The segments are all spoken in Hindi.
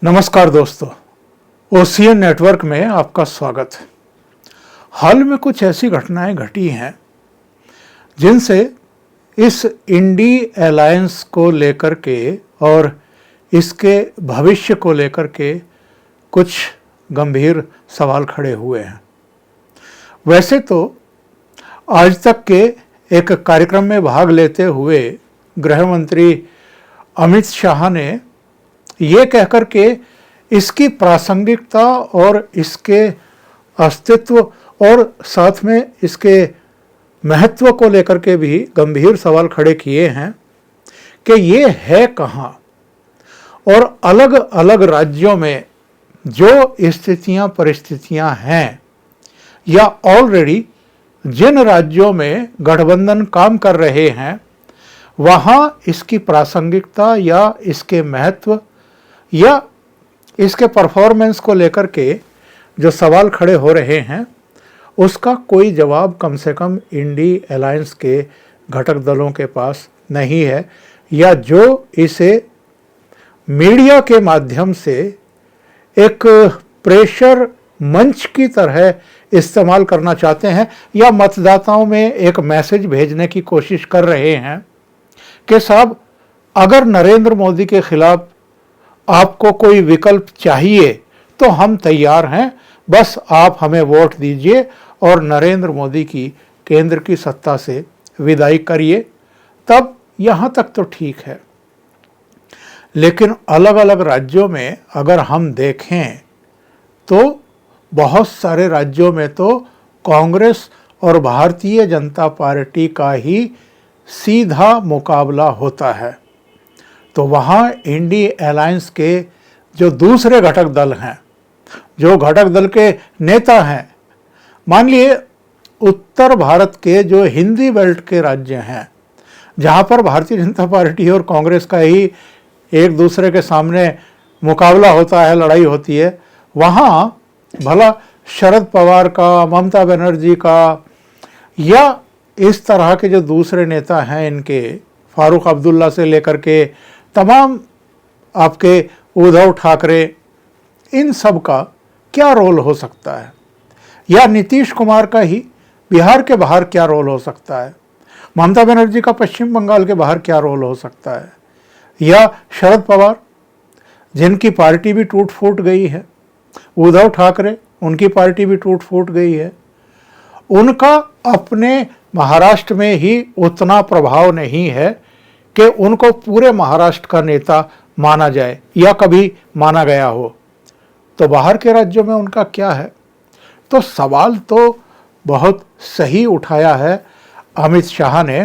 नमस्कार दोस्तों, ओशियन नेटवर्क में आपका स्वागत है। हाल में कुछ ऐसी घटनाएं घटी हैं जिनसे इस इंडी अलायंस को लेकर के और इसके भविष्य को लेकर के कुछ गंभीर सवाल खड़े हुए हैं। वैसे तो आज तक के एक कार्यक्रम में भाग लेते हुए गृह मंत्री अमित शाह ने ये कहकर के इसकी प्रासंगिकता और इसके अस्तित्व और साथ में इसके महत्व को लेकर के भी गंभीर सवाल खड़े किए हैं कि ये है कहाँ और अलग अलग राज्यों में जो स्थितियाँ परिस्थितियाँ हैं या ऑलरेडी जिन राज्यों में गठबंधन काम कर रहे हैं वहाँ इसकी प्रासंगिकता या इसके महत्व या इसके परफॉर्मेंस को लेकर के जो सवाल खड़े हो रहे हैं उसका कोई जवाब कम से कम इंडी अलायंस के घटक दलों के पास नहीं है, या जो इसे मीडिया के माध्यम से एक प्रेशर मंच की तरह इस्तेमाल करना चाहते हैं या मतदाताओं में एक मैसेज भेजने की कोशिश कर रहे हैं कि साहब अगर नरेंद्र मोदी के खिलाफ आपको कोई विकल्प चाहिए तो हम तैयार हैं, बस आप हमें वोट दीजिए और नरेंद्र मोदी की केंद्र की सत्ता से विदाई करिए। तब यहाँ तक तो ठीक है, लेकिन अलग अलग राज्यों में अगर हम देखें तो बहुत सारे राज्यों में तो कांग्रेस और भारतीय जनता पार्टी का ही सीधा मुकाबला होता है। तो वहाँ इंडी अलायंस के जो दूसरे घटक दल हैं, जो घटक दल के नेता हैं, मान लिए उत्तर भारत के जो हिंदी बेल्ट के राज्य हैं जहाँ पर भारतीय जनता पार्टी और कांग्रेस का ही एक दूसरे के सामने मुकाबला होता है, लड़ाई होती है, वहाँ भला शरद पवार का, ममता बनर्जी का या इस तरह के जो दूसरे नेता हैं इनके, फारूक अब्दुल्ला से लेकर के तमाम आपके उद्धव ठाकरे, इन सब का क्या रोल हो सकता है, या नीतीश कुमार का ही बिहार के बाहर क्या रोल हो सकता है, ममता बनर्जी का पश्चिम बंगाल के बाहर क्या रोल हो सकता है, या शरद पवार जिनकी पार्टी भी टूट फूट गई है, उद्धव ठाकरे उनकी पार्टी भी टूट फूट गई है, उनका अपने महाराष्ट्र में ही उतना प्रभाव नहीं है कि उनको पूरे महाराष्ट्र का नेता माना जाए या कभी माना गया हो। तो बाहर के राज्यों में उनका क्या है? तो सवाल तो बहुत सही उठाया है अमित शाह ने,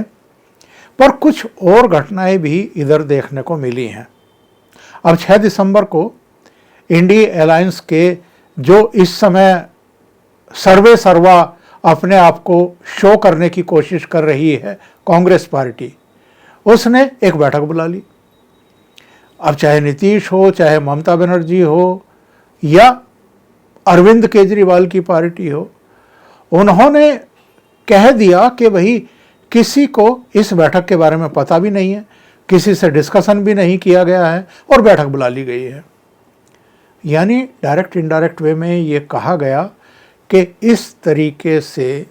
पर कुछ और घटनाएं भी इधर देखने को मिली हैं। अब 6 दिसंबर को इंडी अलायंस के जो इस समय सर्वे सर्वा अपने आप को शो करने की कोशिश कर रही है कांग्रेस पार्टी, उसने एक बैठक बुला ली। अब चाहे नीतीश हो, चाहे ममता बनर्जी हो या अरविंद केजरीवाल की पार्टी हो, उन्होंने कह दिया कि भाई किसी को इस बैठक के बारे में पता भी नहीं है, किसी से डिस्कशन भी नहीं किया गया है और बैठक बुला ली गई है। यानी डायरेक्ट इनडायरेक्ट वे में ये कहा गया कि इस तरीके से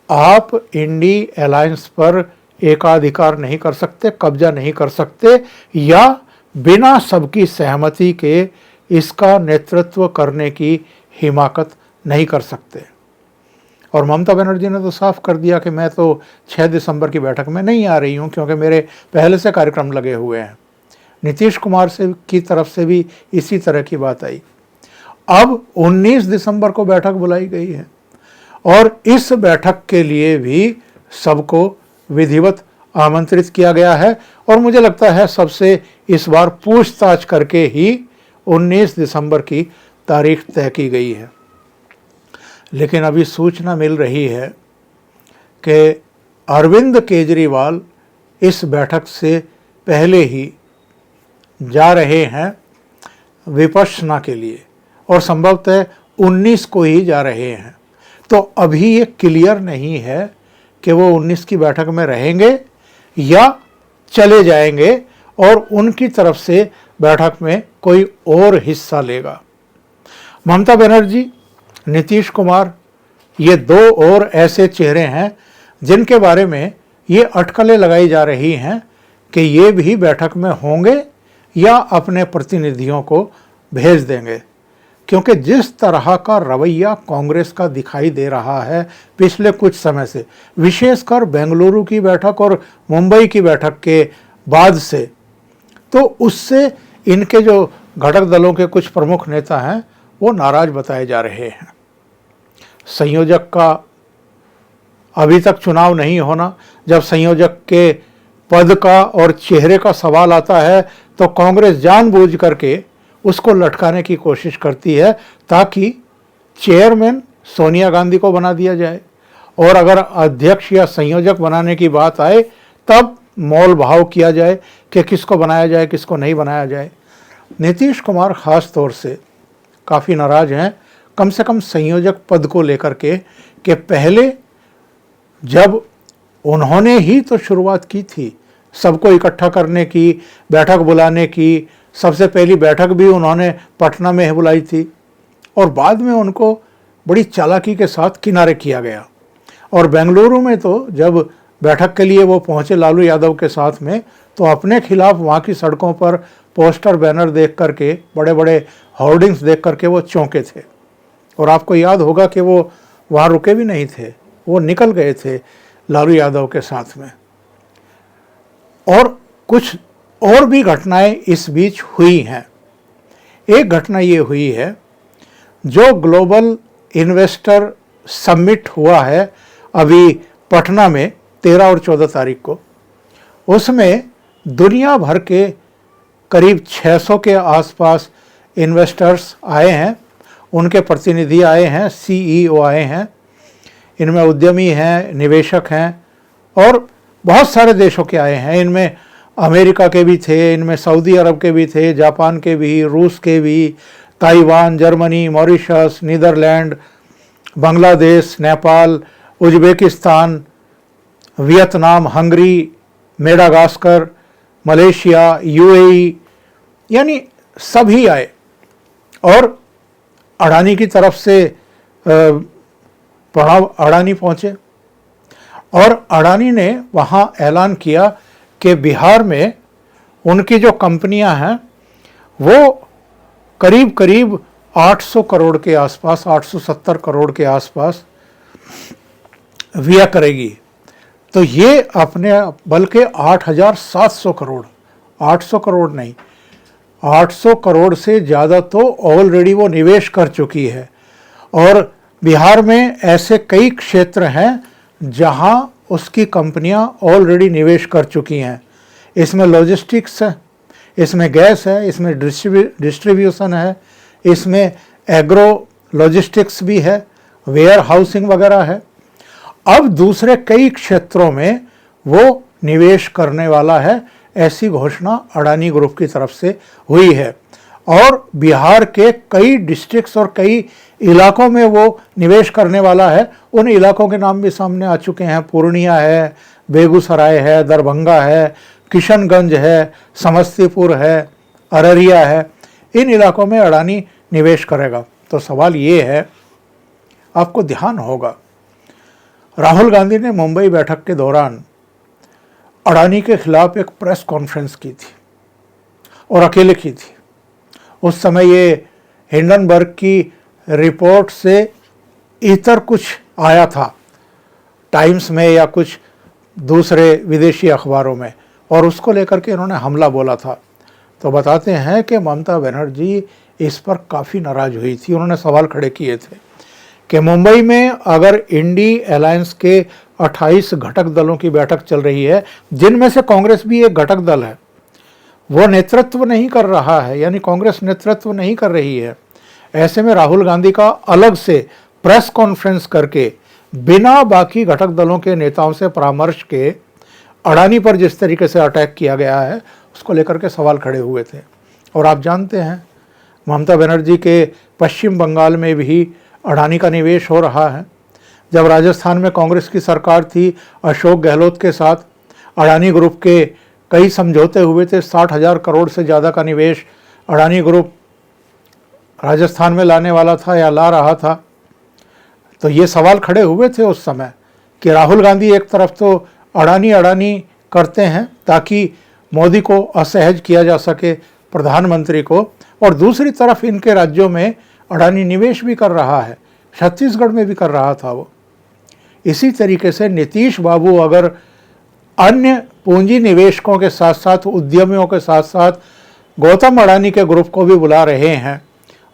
आप इंडी अलायंस पर एकाधिकार नहीं कर सकते, कब्जा नहीं कर सकते, या बिना सबकी सहमति के इसका नेतृत्व करने की हिमाकत नहीं कर सकते। और ममता बनर्जी ने तो साफ कर दिया कि मैं तो 6 दिसंबर की बैठक में नहीं आ रही हूँ क्योंकि मेरे पहले से कार्यक्रम लगे हुए हैं। नीतीश कुमार से की तरफ से भी इसी तरह की बात आई। अब 19 दिसंबर को बैठक बुलाई गई है और इस बैठक के लिए भी सबको विधिवत आमंत्रित किया गया है और मुझे लगता है सबसे इस बार पूछताछ करके ही 19 दिसंबर की तारीख तय की गई है। लेकिन अभी सूचना मिल रही है कि अरविंद केजरीवाल इस बैठक से पहले ही जा रहे हैं विपश्यना के लिए और संभवतः 19 को ही जा रहे हैं। तो अभी ये क्लियर नहीं है कि वो 19 की बैठक में रहेंगे या चले जाएंगे और उनकी तरफ से बैठक में कोई और हिस्सा लेगा। ममता बनर्जी, नीतीश कुमार, ये दो और ऐसे चेहरे हैं जिनके बारे में ये अटकलें लगाई जा रही हैं कि ये भी बैठक में होंगे या अपने प्रतिनिधियों को भेज देंगे, क्योंकि जिस तरह का रवैया कांग्रेस का दिखाई दे रहा है पिछले कुछ समय से, विशेषकर बेंगलुरु की बैठक और मुंबई की बैठक के बाद से, तो उससे इनके जो घटक दलों के कुछ प्रमुख नेता हैं वो नाराज बताए जा रहे हैं। संयोजक का अभी तक चुनाव नहीं होना, जब संयोजक के पद का और चेहरे का सवाल आता है तो कांग्रेस जानबूझ करके उसको लटकाने की कोशिश करती है ताकि चेयरमैन सोनिया गांधी को बना दिया जाए, और अगर अध्यक्ष या संयोजक बनाने की बात आए तब मोल भाव किया जाए कि किसको बनाया जाए किसको नहीं बनाया जाए। नीतीश कुमार खास तौर से काफ़ी नाराज हैं, कम से कम संयोजक पद को लेकर के, कि पहले जब उन्होंने ही तो शुरुआत की थी सबको इकट्ठा करने की, बैठक बुलाने की, सबसे पहली बैठक भी उन्होंने पटना में बुलाई थी, और बाद में उनको बड़ी चालाकी के साथ किनारे किया गया। और बेंगलुरु में तो जब बैठक के लिए वो पहुंचे लालू यादव के साथ में, तो अपने खिलाफ वहाँ की सड़कों पर पोस्टर बैनर देख करके, बड़े बड़े होर्डिंग्स देख करके वो चौंके थे। और आपको याद होगा कि वो वहाँ रुके भी नहीं थे, वो निकल गए थे लालू यादव के साथ में। और कुछ और भी घटनाएं इस बीच हुई हैं। एक घटना ये हुई है, जो ग्लोबल इन्वेस्टर समिट हुआ है अभी पटना में 13 और 14 तारीख को, उसमें दुनिया भर के करीब 600 के आसपास इन्वेस्टर्स आए हैं, उनके प्रतिनिधि आए हैं, CEO आए हैं, इनमें उद्यमी हैं, निवेशक हैं, और बहुत सारे देशों के आए हैं। इनमें अमेरिका के भी थे, इनमें सऊदी अरब के भी थे, जापान के भी, रूस के भी, Taiwan, Germany, Mauritius, Netherlands, Bangladesh, Nepal, Uzbekistan, Vietnam, Hungary, Madagascar, Malaysia, UAE, यानी सभी आए। और अडानी की तरफ से प्रणव अडानी पहुँचे, और अडानी ने वहाँ ऐलान किया कि बिहार में उनकी जो कंपनियां हैं वो करीब करीब 800 करोड़ के आसपास, 870 करोड़ के आसपास व्यय करेगी। तो ये अपने बल्कि 8,700 करोड़, 800 करोड़ नहीं, 800 करोड़ से ज़्यादा तो ऑलरेडी वो निवेश कर चुकी है। और बिहार में ऐसे कई क्षेत्र हैं जहां उसकी कंपनियां ऑलरेडी निवेश कर चुकी हैं। इसमें लॉजिस्टिक्स है, इसमें गैस है, इसमें डिस्ट्रीब्यूशन है, इसमें एग्रो लॉजिस्टिक्स भी है, वेयर हाउसिंग वगैरह है। अब दूसरे कई क्षेत्रों में वो निवेश करने वाला है, ऐसी घोषणा अडानी ग्रुप की तरफ से हुई है। और बिहार के कई डिस्ट्रिक्ट्स और कई इलाकों में वो निवेश करने वाला है। उन इलाकों के नाम भी सामने आ चुके हैं, पूर्णिया है, बेगूसराय है, दरभंगा है, किशनगंज है, समस्तीपुर है, अररिया है। इन इलाकों में अडानी निवेश करेगा। तो सवाल ये है, आपको ध्यान होगा राहुल गांधी ने मुंबई बैठक के दौरान अडानी के खिलाफ एक प्रेस कॉन्फ्रेंस की थी, और अकेले की थी। उस समय ये हिंडनबर्ग की रिपोर्ट से इतर कुछ आया था टाइम्स में या कुछ दूसरे विदेशी अखबारों में, और उसको लेकर के इन्होंने हमला बोला था। तो बताते हैं कि ममता बनर्जी इस पर काफ़ी नाराज हुई थी। उन्होंने सवाल खड़े किए थे कि मुंबई में अगर इंडी अलायंस के 28 घटक दलों की बैठक चल रही है, जिनमें से कांग्रेस भी एक घटक दल है, वो नेतृत्व नहीं कर रहा है, यानी कांग्रेस नेतृत्व नहीं कर रही है, ऐसे में राहुल गांधी का अलग से प्रेस कॉन्फ्रेंस करके बिना बाकी घटक दलों के नेताओं से परामर्श के अडानी पर जिस तरीके से अटैक किया गया है, उसको लेकर के सवाल खड़े हुए थे। और आप जानते हैं ममता बनर्जी के पश्चिम बंगाल में भी अडानी का निवेश हो रहा है। जब राजस्थान में कांग्रेस की सरकार थी अशोक गहलोत के साथ, अडानी ग्रुप के कई समझौते हुए थे, 60,000 करोड़ से ज़्यादा का निवेश अडानी ग्रुप राजस्थान में लाने वाला था या ला रहा था। तो ये सवाल खड़े हुए थे उस समय कि राहुल गांधी एक तरफ तो अडानी अडानी करते हैं ताकि मोदी को असहज किया जा सके, प्रधानमंत्री को, और दूसरी तरफ इनके राज्यों में अडानी निवेश भी कर रहा है, छत्तीसगढ़ में भी कर रहा था वो। इसी तरीके से नीतीश बाबू अगर अन्य पूंजी निवेशकों के साथ साथ, उद्यमियों के साथ साथ गौतम अडानी के ग्रुप को भी बुला रहे हैं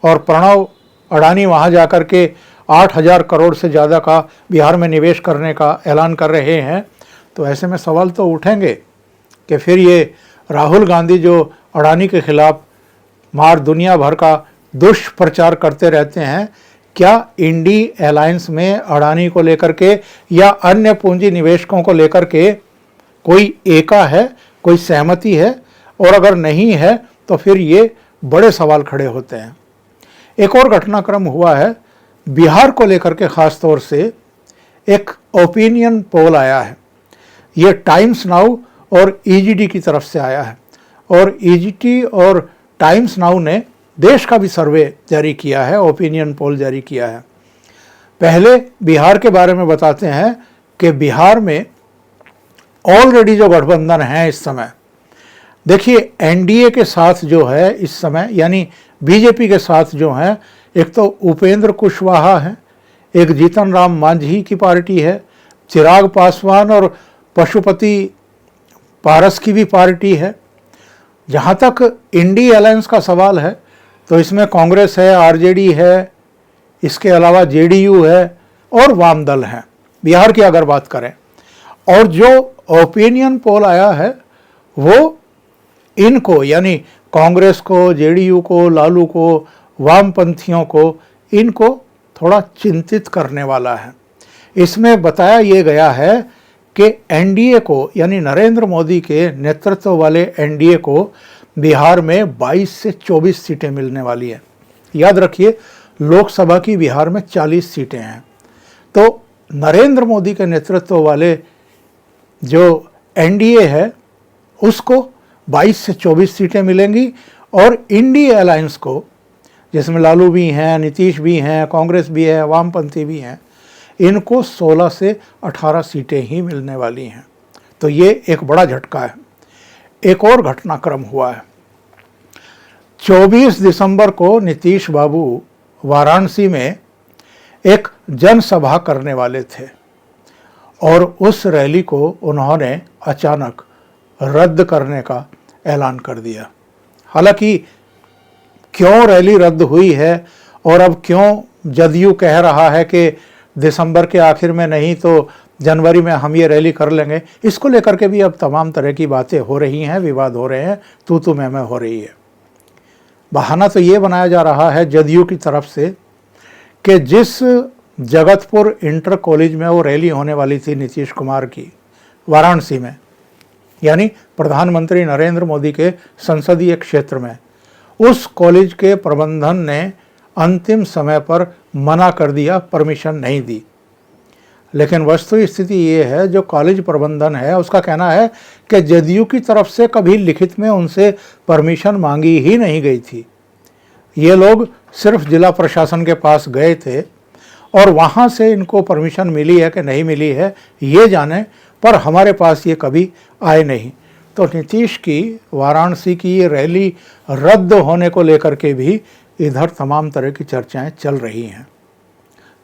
और प्रणव अडानी वहाँ जाकर के 8,000 करोड़ से ज़्यादा का बिहार में निवेश करने का ऐलान कर रहे हैं, तो ऐसे में सवाल तो उठेंगे कि फिर ये राहुल गांधी जो अडानी के खिलाफ मार दुनिया भर का दुष्प्रचार करते रहते हैं, क्या इंडी अलायंस में अडानी को लेकर के या अन्य पूंजी निवेशकों को लेकर के कोई एका है, कोई सहमति है? और अगर नहीं है तो फिर ये बड़े सवाल खड़े होते हैं। एक और घटनाक्रम हुआ है बिहार को लेकर के, ख़ास तौर से एक ओपिनियन पोल आया है। ये टाइम्स नाउ और ईजीडी की तरफ से आया है, और ईजीडी और टाइम्स नाउ ने देश का भी सर्वे जारी किया है, ओपिनियन पोल जारी किया है। पहले बिहार के बारे में बताते हैं कि बिहार में ऑलरेडी जो गठबंधन है इस समय, देखिए एनडीए के साथ जो है इस समय, यानी बीजेपी के साथ जो है, एक तो उपेंद्र कुशवाहा है, एक जीतन राम मांझी की पार्टी है, चिराग पासवान और पशुपति पारस की भी पार्टी है। जहाँ तक इंडी अलायंस का सवाल है तो इसमें कांग्रेस है, आरजेडी है, इसके अलावा जेडीयू है और वाम दल हैं, बिहार की अगर बात करें। और जो ओपिनियन पोल आया है वो इनको, यानी कांग्रेस को, जेडीयू को, लालू को, वामपंथियों को, इनको थोड़ा चिंतित करने वाला है। इसमें बताया ये गया है कि एनडीए को, यानी नरेंद्र मोदी के नेतृत्व वाले एनडीए को बिहार में 22 से 24 सीटें मिलने वाली हैं। याद रखिए, लोकसभा की बिहार में 40 सीटें हैं। तो नरेंद्र मोदी के नेतृत्व वाले जो एनडीए है उसको 22 से 24 सीटें मिलेंगी, और इंडी अलायंस को, जिसमें लालू भी हैं, नीतीश भी हैं, कांग्रेस भी है, वामपंथी भी हैं, इनको 16 से 18 सीटें ही मिलने वाली हैं। तो ये एक बड़ा झटका है। एक और घटनाक्रम हुआ है। 24 दिसंबर को नीतीश बाबू वाराणसी में एक जनसभा करने वाले थे, और उस रैली को उन्होंने अचानक रद्द करने का ऐलान कर दिया। हालांकि क्यों रैली रद्द हुई है और अब क्यों जदयू कह रहा है कि दिसंबर के आखिर में नहीं तो जनवरी में हम ये रैली कर लेंगे, इसको लेकर के भी अब तमाम तरह की बातें हो रही हैं, विवाद हो रहे हैं, तू मैं हो रही है। बहाना तो ये बनाया जा रहा है जदयू की तरफ से कि जिस जगतपुर इंटर कॉलेज में वो रैली होने वाली थी नीतीश कुमार की, वाराणसी में, यानी प्रधानमंत्री नरेंद्र मोदी के संसदीय क्षेत्र में, उस कॉलेज के प्रबंधन ने अंतिम समय पर मना कर दिया, परमिशन नहीं दी। लेकिन वस्तु स्थिति ये है, जो कॉलेज प्रबंधन है उसका कहना है कि जदयू की तरफ से कभी लिखित में उनसे परमिशन मांगी ही नहीं गई थी। ये लोग सिर्फ जिला प्रशासन के पास गए थे और वहाँ से इनको परमिशन मिली है कि नहीं मिली है ये जाने, पर हमारे पास ये कभी आए नहीं। तो नीतीश की वाराणसी की ये रैली रद्द होने को लेकर के भी इधर तमाम तरह की चर्चाएं चल रही हैं।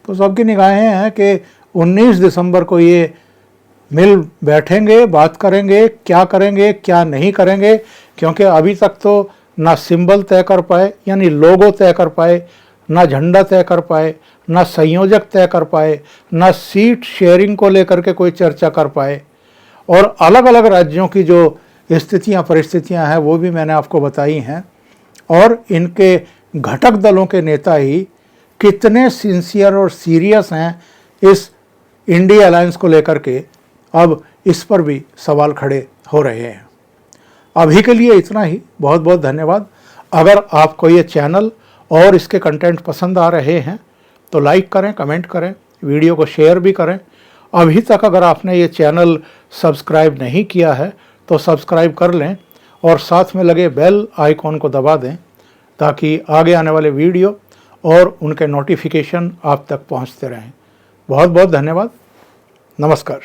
तो सबकी निगाहें हैं कि 19 दिसंबर को ये मिल बैठेंगे, बात करेंगे, क्या नहीं करेंगे, क्योंकि अभी तक तो ना सिंबल तय कर पाए, यानी लोगो तय कर पाए, ना झंडा तय कर पाए, ना संयोजक तय कर पाए, ना सीट शेयरिंग को लेकर के कोई चर्चा कर पाए, और अलग अलग राज्यों की जो स्थितियां परिस्थितियां हैं वो भी मैंने आपको बताई हैं। और इनके घटक दलों के नेता ही कितने सिंसियर और सीरियस हैं इस इंडिया अलायंस को लेकर के, अब इस पर भी सवाल खड़े हो रहे हैं। अभी के लिए इतना ही। बहुत बहुत धन्यवाद। अगर आपको ये चैनल और इसके कंटेंट पसंद आ रहे हैं तो लाइक करें, कमेंट करें, वीडियो को शेयर भी करें। अभी तक अगर आपने ये चैनल सब्सक्राइब नहीं किया है तो सब्सक्राइब कर लें और साथ में लगे बेल आइकॉन को दबा दें ताकि आगे आने वाले वीडियो और उनके नोटिफिकेशन आप तक पहुंचते रहें। बहुत बहुत धन्यवाद। नमस्कार।